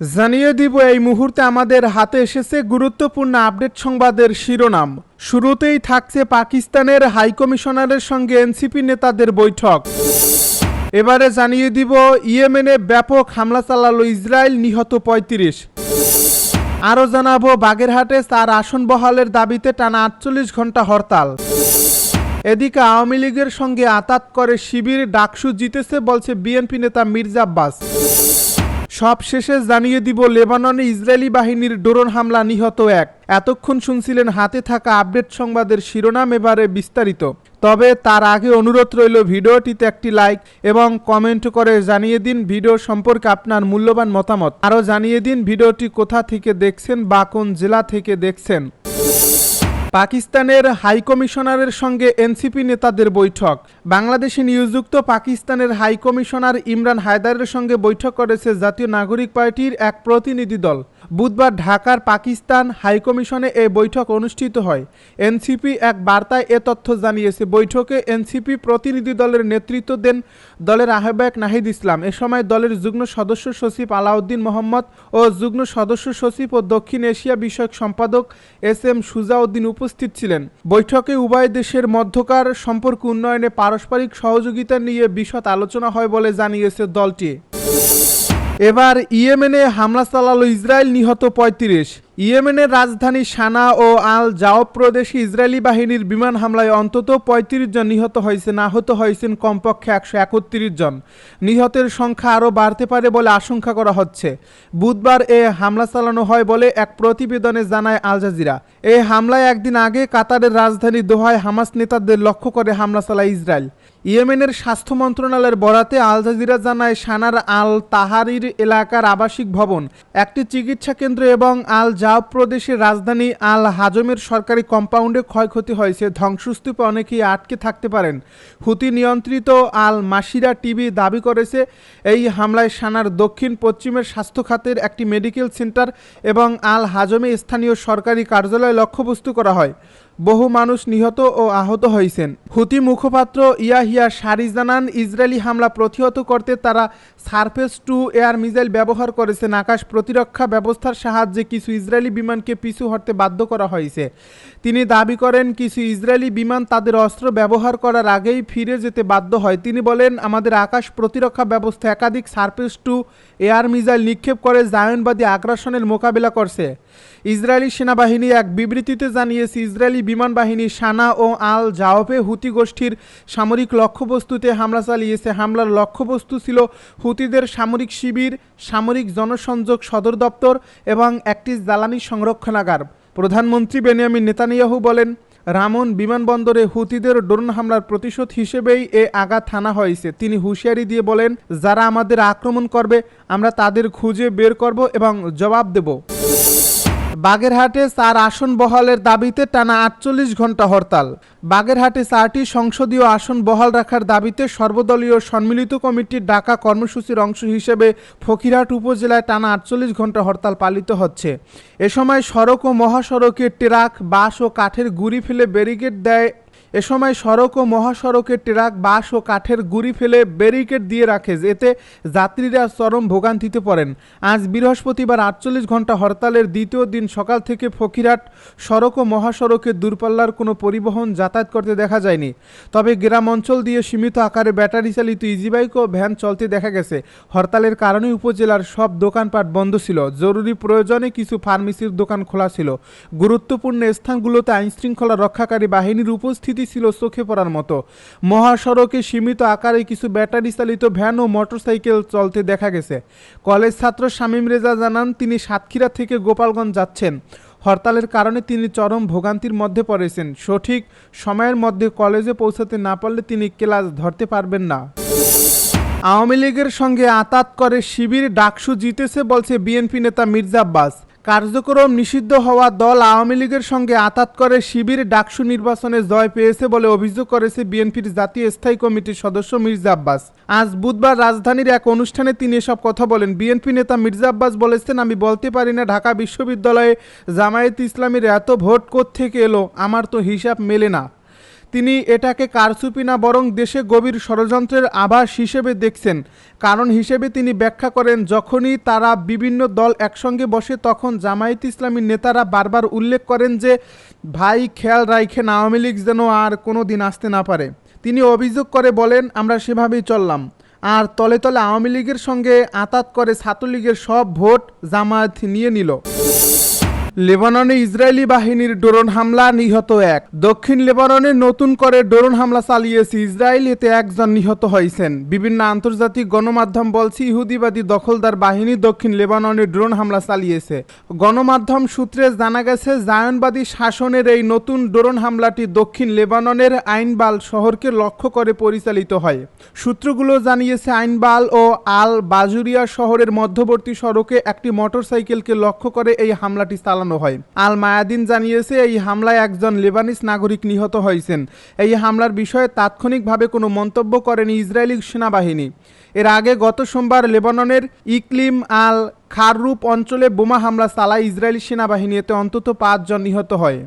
জানিয়ে দিব এই মুহূর্তে আমাদের হাতে এসেছে গুরুত্বপূর্ণ আপডেট সংবাদের শিরোনাম। শুরুতেই থাকছে পাকিস্তানের হাইকমিশনারের সঙ্গে এনসিপি নেতাদের বৈঠক। এবারে জানিয়ে দিব ইয়েমেনে ব্যাপক হামলা চালালো ইসরায়েল, নিহত ৩৫। আরও জানাবো বাগেরহাটে ৪ আসন বহালের দাবিতে টানা ৪৮ ঘন্টা হরতাল। এদিকে আওয়ামী লীগের সঙ্গে আতাত করে শিবির, ডাকসু জিতেছে বলছে বিএনপি নেতা মির্জা আব্বাস। সব শেষে জানিয়ে দিব লেবাননে ইসরায়েলি বাহিনীর ড্রোন হামলা, নিহত ১। এতক্ষণ শুনছিলেন হাতে থাকা আপডেট সংবাদের শিরোনাম, এবারে বিস্তারিত। তবে তার আগে অনুরোধ রইল ভিডিওটিতে একটি লাইক এবং কমেন্ট করে জানিয়ে দিন ভিডিও সম্পর্কে আপনার মূল্যবান মতামত। আরও জানিয়ে দিন ভিডিওটি কোথা থেকে দেখছেন বা কোন জেলা থেকে দেখছেন। পাকিস্তানের হাইকমিশনারের সঙ্গে এনসিপি নেতাদের বৈঠক। বাংলাদেশে নিয়োজিত পাকিস্তানের হাইকমিশনার ইমরান হায়দারের সঙ্গে বৈঠক করেছে জাতীয় নাগরিক পার্টির এক প্রতিনিধি দল। বুধবার ঢাকার পাকিস্তান হাইকমিশনে এই বৈঠক অনুষ্ঠিত হয়। এনসিপি এক বার্তায় এ তথ্য জানিয়েছে। বৈঠকে এনসিপি প্রতিনিধি দলের নেতৃত্ব দেন দলের আহ্বায়ক নাহিদ ইসলাম। এ সময় দলের যুগ্ম সদস্য সচিব আলাউদ্দিন মোহাম্মদ ও যুগ্ম সদস্য সচিব ও দক্ষিণ এশিয়া বিষয়ক সম্পাদক এস এম সুজাউদ্দিন উপস্থিত ছিলেন। বৈঠকে উভয় দেশের মধ্যকার সম্পর্ক উন্নয়নে পারস্পরিক সহযোগিতা নিয়ে বিশদ আলোচনা হয় বলে জানিয়েছে দলটি। এবার ইয়েমেনে হামলা চালালো ইসরায়েল, নিহত ৩৫। ইয়েমেনের রাজধানী সানা ও আল জাওব প্রদেশে ইসরায়েলি বাহিনীর বিমান হামলায় অন্তত ৩৫ জন নিহত হয়েছেন। আহত হয়েছেন কমপক্ষে ১৩১ জন। নিহতের সংখ্যা আরও বাড়তে পারে বলে আশঙ্কা করা হচ্ছে। বুধবার এ হামলা চালানো হয় বলে এক প্রতিবেদনে জানায় আল জাজিরা। এই হামলায় একদিন আগে কাতারের রাজধানী দোহায় হামাস নেতাদের লক্ষ্য করে হামলা চালায় ইসরায়েল। ইয়েমেনের স্বাস্থ্য মন্ত্রণালয়ের বরাতে আল জাজিরা জানায় সানার আল তাহারির এলাকার আবাসিক ভবন, একটি চিকিৎসা কেন্দ্র এবং আল জাওব প্রদেশের রাজধানী আল হাজমের সরকারি কম্পাউন্ডে ক্ষয়ক্ষতি হয়েছে। ধ্বংসস্তূপে অনেকেই আটকে থাকতে পারেন। হুতি নিয়ন্ত্রিত আল মাসিরা টিভি দাবি করেছে এই হামলায় সানার দক্ষিণ পশ্চিমের স্বাস্থ্য খাতের একটি মেডিকেল সেন্টার এবং আল হাজমে স্থানীয় সরকারি কার্যালয় লক্ষ্যবস্তু করা হয়। বহু মানুষ নিহত ও আহত হয়েছেন। হুতি মুখপাত্র ইয়াহিয়া সারি জানান, ইসরায়েলি হামলা প্রতিহত করতে তারা সারফেস টু এয়ার মিসাইল ব্যবহার করেছেন। আকাশ প্রতিরক্ষা ব্যবস্থার সাহায্যে কিছু ইসরায়েলি বিমানকে পিছু হটতে বাধ্য করা হয়েছে। তিনি দাবি করেন, কিছু ইসরায়েলি বিমান তাদের অস্ত্র ব্যবহার করার আগেই ফিরে যেতে বাধ্য হয়। তিনি বলেন, আমাদের আকাশ প্রতিরক্ষা ব্যবস্থা একাধিক সারফেস টু এয়ার মিসাইল নিক্ষেপ করে জায়নবাদী আগ্রাসনের মোকাবিলা করছে। ইসরায়েলি সেনাবাহিনী এক বিবৃতিতে জানিয়েছে, ইসরায়েলি বিমান বাহিনী সানা ও আল জাওফে হুতি গোষ্ঠীর সামরিক লক্ষ্যবস্তুতে হামলা চালিয়েছে। হামলার লক্ষ্যবস্তু ছিল হুতিদের সামরিক শিবির, সামরিক জনসংযোগ সদর দপ্তর এবং একটি জ্বালানি সংরক্ষণাগার। প্রধানমন্ত্রী বেনিয়ামিন নেতানিয়াহু বলেন, রামন বিমানবন্দরে হুতিদের ড্রোন হামলার প্রতিশোধ হিসেবেই এ আঘাত হানা হয়েছে। তিনি হুঁশিয়ারি দিয়ে বলেন, যারা আমাদের আক্রমণ করবে আমরা তাদের খুঁজে বের করব এবং জবাব দেব। বাগেরহাটে ৪ আসন বহালের দাবিতে টানা ৪৮ ঘন্টা হরতাল। বাগেরহাটে ৪টি সংসদীয় আসন বহাল রাখার দাবিতে সর্বদলীয় সম্মিলিত কমিটির ডাকা কর্মসূচির অংশ হিসেবে ফকিরহাট উপজেলায় টানা ৪৮ ঘন্টা হরতাল পালিত হচ্ছে। এ সময় সড়ক ও মহাসড়কে ট্রাক, বাস ও কাঠের গুঁড়ি ফেলে ব্যারিকেড দেয়। এ সময় সড়ক ও মহাসড়কে ট্রাক, বাস ও কাঠের গুঁড়ি ফেলে ব্যারিকেড দিয়ে রাখে, এতে যাত্রীরা চরম ভোগান্তিতে পড়েন। আজ বৃহস্পতিবার ৪৮ ঘন্টা হরতালের দ্বিতীয় দিন সকাল থেকে ফকিরহাট সড়ক ও মহাসড়কে দূরপাল্লার কোনো পরিবহন যাতায়াত করতে দেখা যায়নি। তবে গ্রাম অঞ্চল দিয়ে সীমিত আকারে ব্যাটারি চালিত ইজিবাইক ও ভ্যান চলতে দেখা গেছে। হরতালের কারণে উপজেলার সব দোকানপাট বন্ধ ছিল। জরুরি প্রয়োজনে কিছু ফার্মেসির দোকান খোলা ছিল। গুরুত্বপূর্ণ স্থানগুলোতে আইনশৃঙ্খলা রক্ষাকারী বাহিনীর উপস্থিতি ছিল চোখে পড়ার মতো। মহাসড়কে সীমিত আকারে কিছু ব্যাটারি চালিত ভ্যান ও মোটরসাইকেল চলতে দেখা গেছে। কলেজ ছাত্র শামীম রেজা জানান, তিনি সাতক্ষীরা থেকে গোপালগঞ্জ যাচ্ছেন। হরতালের কারণে তিনি চরম ভোগান্তির মধ্যে পড়েছেন। সঠিক সময়ের মধ্যে কলেজে পৌঁছাতে না পারলে তিনি ক্লাস ধরতে পারবেন না। আওয়ামী লীগের সঙ্গে আতাত করে শিবির, ডাকসু জিতেছে বলছে বিএনপি নেতা মির্জা আব্বাস। কার্যক্রম নিষিদ্ধ হওয়া দল আওয়ামী লীগের সঙ্গে আতাত করে শিবির, ডাকসু নির্বাচনে জয় পেয়েছে বলে অভিযোগ করেছে বিএনপির জাতীয় স্থায়ী কমিটির সদস্য মির্জা আব্বাস। আজ বুধবার রাজধানীর এক অনুষ্ঠানে তিনি এসব কথা বলেন। বিএনপি নেতা মির্জা আব্বাস বলেছেন, আমি বলতে পারি না ঢাকা বিশ্ববিদ্যালয়ে জামায়াতে ইসলামীর এত ভোট কোত্থেকে এলো, আমার তো হিসাব মেলে না। তিনি এটাকে কারচুপি না বরং দেশে গভীর ষড়যন্ত্রের আভাস হিসেবে দেখছেন। কারণ হিসেবে তিনি ব্যাখ্যা করেন, যখনই তারা বিভিন্ন দল একসঙ্গে বসে তখন জামায়াত ইসলামীর নেতারা বারবার উল্লেখ করেন যে ভাই খেয়াল রাখেন আওয়ামী লীগ যেন আর কোনো দিন আসতে না পারে। তিনি অভিযোগ করে বলেন, আমরা সেভাবেই চললাম, আর তলে তলে আওয়ামী লীগের সঙ্গে আঁতাত করে ছাত্রলীগের সব ভোট জামায়াত নিয়ে নিল। লেবাননে ইসরায়েলি বাহিনীর ড্রোন হামলা, নিহত এক। দক্ষিণ লেবাননে নতুন করে ড্রোন হামলা চালিয়েছে ইসরায়েল, এতে একজন নিহত হয়েছেন। বিভিন্ন আন্তর্জাতিক গণমাধ্যম বলছে ইহুদিবাদী দখলদার বাহিনী দক্ষিণ লেবাননে ড্রোন হামলা চালিয়েছে। গণমাধ্যম সূত্রে জানা গেছে, জায়নবাদী শাসনের এই নতুন ড্রোন হামলাটি দক্ষিণ লেবাননের আইনবাল শহরকে লক্ষ্য করে পরিচালিত হয়। সূত্রগুলো জানিয়েছে, আইনবাল ও আল বাজুরিয়া শহরের মধ্যবর্তী সড়কে একটি মোটরসাইকেলকে লক্ষ্য করে এই হামলাটি চালানো হয়। আল মায়াদিন জানিয়েছে, এই হামলায় একজন লেবানিজ নাগরিক নিহত হয়েছেন। এই হামলার বিষয়ে তাৎক্ষণিকভাবে কোনো মন্তব্য করেনি ইসরায়েলি সেনাবাহিনী। এর আগে গত সোমবার লেবাননের ইকলিম আল খাররুপ অঞ্চলে বোমা হামলা চালায় ইসরায়েলি সেনাবাহিনী, এতে অন্তত 5 জন নিহত হয়।